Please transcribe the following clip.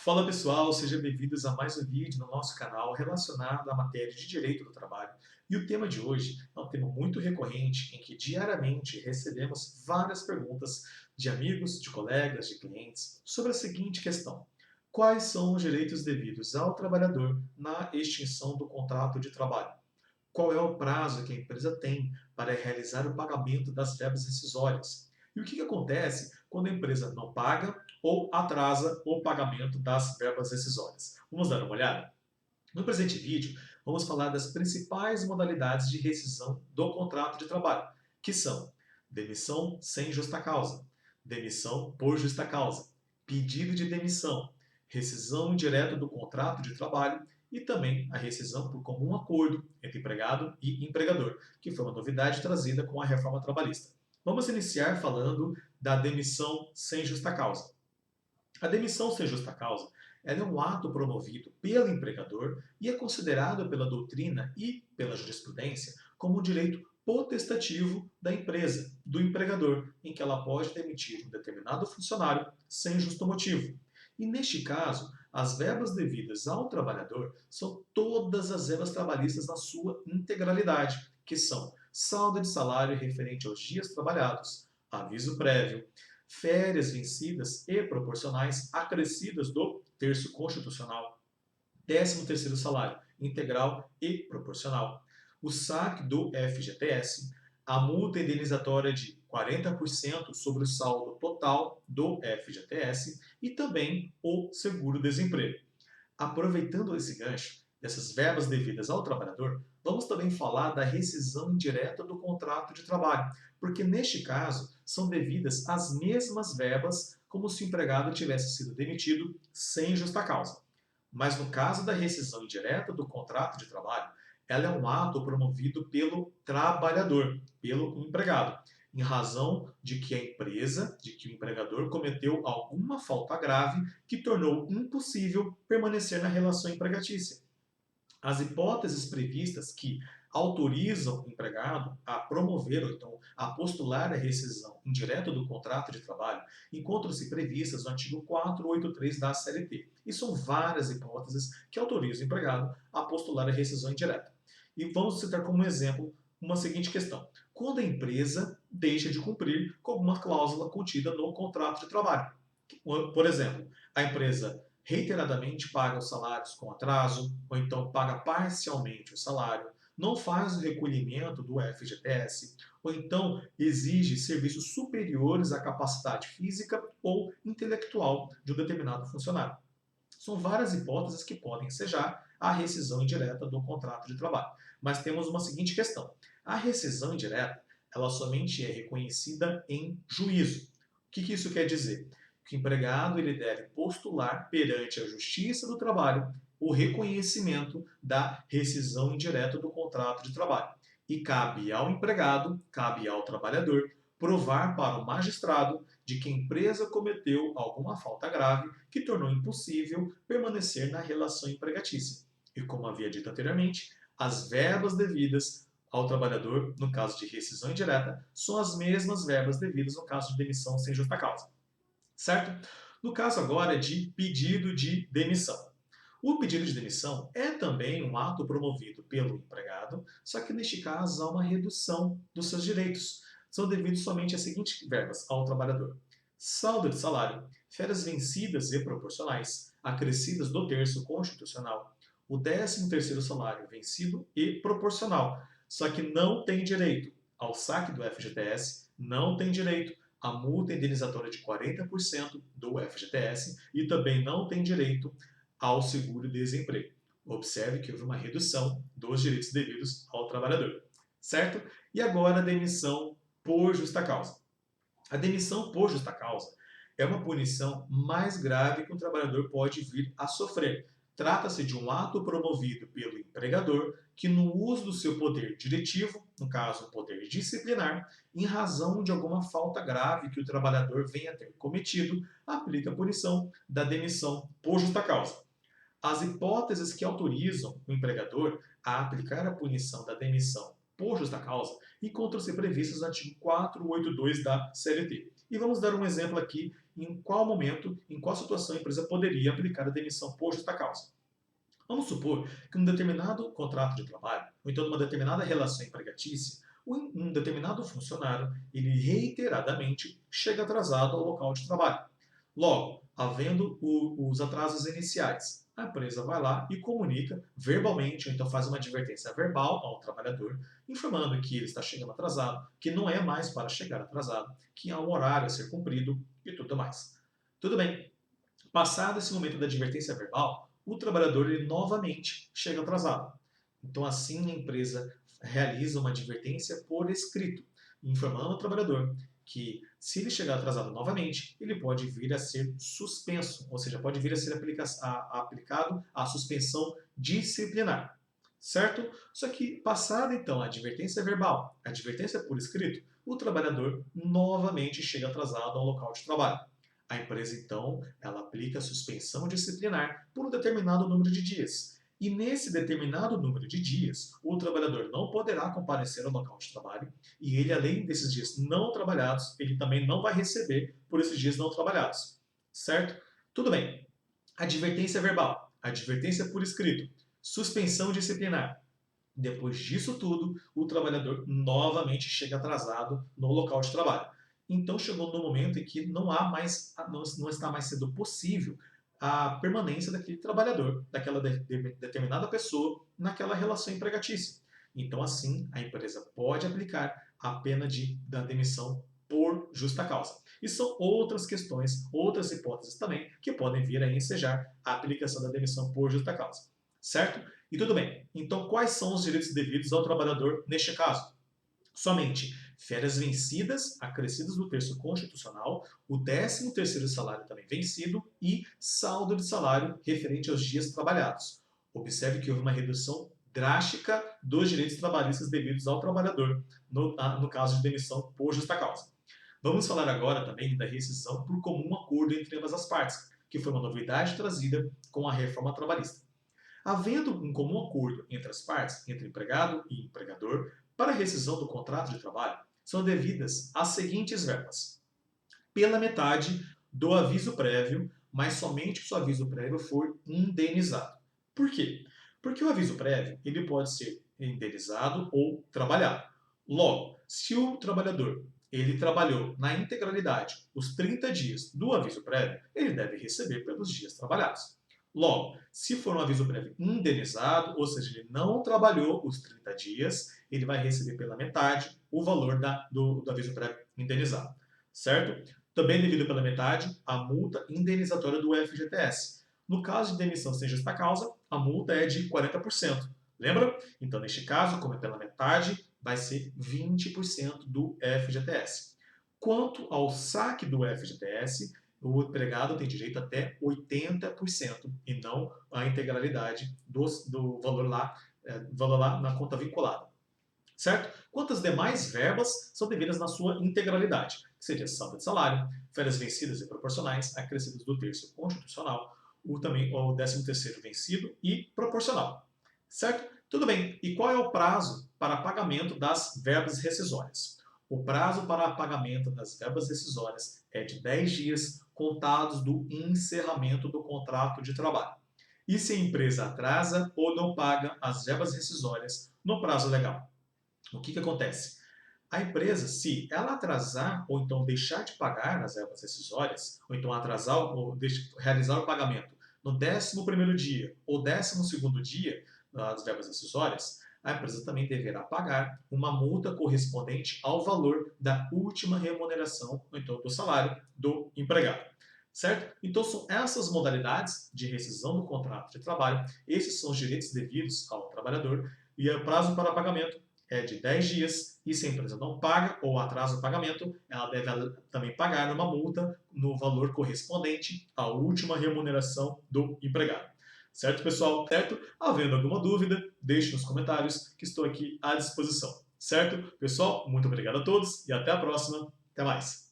Fala pessoal, sejam bem-vindos a mais um vídeo no nosso canal relacionado à matéria de Direito do Trabalho. E o tema de hoje é um tema muito recorrente em que diariamente recebemos várias perguntas de amigos, de colegas, de clientes sobre a seguinte questão: quais são os direitos devidos ao trabalhador na extinção do contrato de trabalho? Qual é o prazo que a empresa tem para realizar o pagamento das verbas rescisórias? E o que acontece quando a empresa não paga ou atrasa o pagamento das verbas rescisórias? Vamos dar uma olhada? No presente vídeo, vamos falar das principais modalidades de rescisão do contrato de trabalho, que são demissão sem justa causa, demissão por justa causa, pedido de demissão, rescisão indireta do contrato de trabalho e também a rescisão por comum acordo entre empregado e empregador, que foi uma novidade trazida com a reforma trabalhista. Vamos iniciar falando da demissão sem justa causa. A demissão sem justa causa ela é um ato promovido pelo empregador e é considerado pela doutrina e pela jurisprudência como um direito potestativo da empresa, do empregador, em que ela pode demitir um determinado funcionário sem justo motivo. E neste caso, as verbas devidas ao trabalhador são todas as verbas trabalhistas na sua integralidade, que são saldo de salário referente aos dias trabalhados, aviso prévio, férias vencidas e proporcionais acrescidas do terço constitucional, 13º salário integral e proporcional, o saque do FGTS, a multa indenizatória de 40% sobre o saldo total do FGTS e também o seguro-desemprego. Aproveitando esse gancho, dessas verbas devidas ao trabalhador, vamos também falar da rescisão indireta do contrato de trabalho, porque neste caso são devidas as mesmas verbas como se o empregado tivesse sido demitido sem justa causa. Mas no caso da rescisão indireta do contrato de trabalho, ela é um ato promovido pelo trabalhador, pelo empregado, em razão de que a empresa, de que o empregador cometeu alguma falta grave que tornou impossível permanecer na relação empregatícia. As hipóteses previstas que autorizam o empregado a promover ou então a postular a rescisão indireta do contrato de trabalho encontram-se previstas no artigo 483 da CLT. E são várias hipóteses que autorizam o empregado a postular a rescisão indireta. E vamos citar como exemplo uma seguinte questão: quando a empresa deixa de cumprir com alguma cláusula contida no contrato de trabalho. Por exemplo, a empresa reiteradamente paga os salários com atraso, ou então paga parcialmente o salário, não faz o recolhimento do FGTS, ou então exige serviços superiores à capacidade física ou intelectual de um determinado funcionário. São várias hipóteses que podem ensejar a rescisão indireta do contrato de trabalho. Mas temos uma seguinte questão: a rescisão indireta, ela somente é reconhecida em juízo. O que isso quer dizer? Que o empregado ele deve postular perante a Justiça do Trabalho o reconhecimento da rescisão indireta do contrato de trabalho. E cabe ao empregado, cabe ao trabalhador, provar para o magistrado de que a empresa cometeu alguma falta grave que tornou impossível permanecer na relação empregatícia. E como havia dito anteriormente, as verbas devidas ao trabalhador, no caso de rescisão indireta, são as mesmas verbas devidas no caso de demissão sem justa causa. Certo? No caso agora de pedido de demissão. O pedido de demissão é também um ato promovido pelo empregado, só que neste caso há uma redução dos seus direitos. São devidos somente às seguintes verbas ao trabalhador: saldo de salário, férias vencidas e proporcionais, acrescidas do terço constitucional, o 13º salário vencido e proporcional, só que não tem direito ao saque do FGTS, não tem direito à multa indenizatória de 40% do FGTS e também não tem direito ao seguro-desemprego. Observe que houve uma redução dos direitos devidos ao trabalhador, certo? E agora a demissão por justa causa. A demissão por justa causa é uma punição mais grave que um trabalhador pode vir a sofrer. Trata-se de um ato promovido pelo empregador que, no uso do seu poder diretivo, no caso, o poder disciplinar, em razão de alguma falta grave que o trabalhador venha a ter cometido, aplica a punição da demissão por justa causa. As hipóteses que autorizam o empregador a aplicar a punição da demissão por justa causa encontram-se previstas no artigo 482 da CLT. E vamos dar um exemplo aqui em qual momento, em qual situação a empresa poderia aplicar a demissão por justa causa. Vamos supor que um determinado contrato de trabalho, ou então numa determinada relação empregatícia, um determinado funcionário, ele reiteradamente chega atrasado ao local de trabalho. Logo, havendo os atrasos iniciais, a empresa vai lá e comunica verbalmente, ou então faz uma advertência verbal ao trabalhador, informando que ele está chegando atrasado, que não é mais para chegar atrasado, que há um horário a ser cumprido e tudo mais. Tudo bem. Passado esse momento da advertência verbal, o trabalhador ele novamente chega atrasado. Então, assim, a empresa realiza uma advertência por escrito, informando ao trabalhador que, se ele chegar atrasado novamente, ele pode vir a ser suspenso, ou seja, pode vir a ser aplicado a suspensão disciplinar. Certo? Só que, passada então a advertência verbal, a advertência por escrito, o trabalhador novamente chega atrasado ao local de trabalho. A empresa, então, ela aplica a suspensão disciplinar por um determinado número de dias. E nesse determinado número de dias, o trabalhador não poderá comparecer ao local de trabalho e ele, além desses dias não trabalhados, ele também não vai receber por esses dias não trabalhados. Certo? Tudo bem. Advertência verbal, advertência por escrito, suspensão disciplinar. Depois disso tudo, o trabalhador novamente chega atrasado no local de trabalho. Então chegou no momento em que não está mais sendo possível a permanência daquele trabalhador, daquela determinada pessoa naquela relação empregatícia. Então assim, a empresa pode aplicar a pena da demissão por justa causa. E são outras questões, outras hipóteses também, que podem vir a ensejar a aplicação da demissão por justa causa. Certo? E tudo bem. Então quais são os direitos devidos ao trabalhador neste caso? Somente férias vencidas, acrescidas do terço constitucional, o 13º salário também vencido e saldo de salário referente aos dias trabalhados. Observe que houve uma redução drástica dos direitos trabalhistas devidos ao trabalhador, no caso de demissão por justa causa. Vamos falar agora também da rescisão por comum acordo entre ambas as partes, que foi uma novidade trazida com a reforma trabalhista. Havendo um comum acordo entre as partes, entre empregado e empregador, para a rescisão do contrato de trabalho, são devidas as seguintes verbas: pela metade do aviso prévio, mas somente se o aviso prévio for indenizado. Por quê? Porque o aviso prévio ele pode ser indenizado ou trabalhado. Logo, se o trabalhador ele trabalhou na integralidade os 30 dias do aviso prévio, ele deve receber pelos dias trabalhados. Logo, se for um aviso prévio indenizado, ou seja, ele não trabalhou os 30 dias, ele vai receber pela metade o valor do aviso prévio indenizado. Certo? Também devido pela metade a multa indenizatória do FGTS. No caso de demissão sem justa causa, a multa é de 40%. Lembra? Então, neste caso, como é pela metade, vai ser 20% do FGTS. Quanto ao saque do FGTS, o empregado tem direito até 80% e não a integralidade do valor lá na conta vinculada. Certo? Quanto às demais verbas, são devidas na sua integralidade, que seria saldo de salário, férias vencidas e proporcionais, acrescidas do terço constitucional, o 13º vencido e proporcional. Certo? Tudo bem. E qual é o prazo para pagamento das verbas rescisórias? O prazo para pagamento das verbas rescisórias é de 10 dias contados do encerramento do contrato de trabalho. E se a empresa atrasa ou não paga as verbas rescisórias no prazo legal? O que acontece? A empresa, se ela atrasar ou então deixar de pagar as verbas rescisórias, ou então atrasar ou realizar o pagamento no 11º dia ou 12º dia das verbas rescisórias, a empresa também deverá pagar uma multa correspondente ao valor da última remuneração, ou então do salário do empregado. Certo? Então são essas modalidades de rescisão do contrato de trabalho, esses são os direitos devidos ao trabalhador e o prazo para pagamento é de 10 dias e se a empresa não paga ou atrasa o pagamento, ela deve também pagar uma multa no valor correspondente à última remuneração do empregado. Certo, pessoal? Certo? Havendo alguma dúvida, deixe nos comentários que estou aqui à disposição. Certo? Pessoal, muito obrigado a todos e até a próxima. Até mais!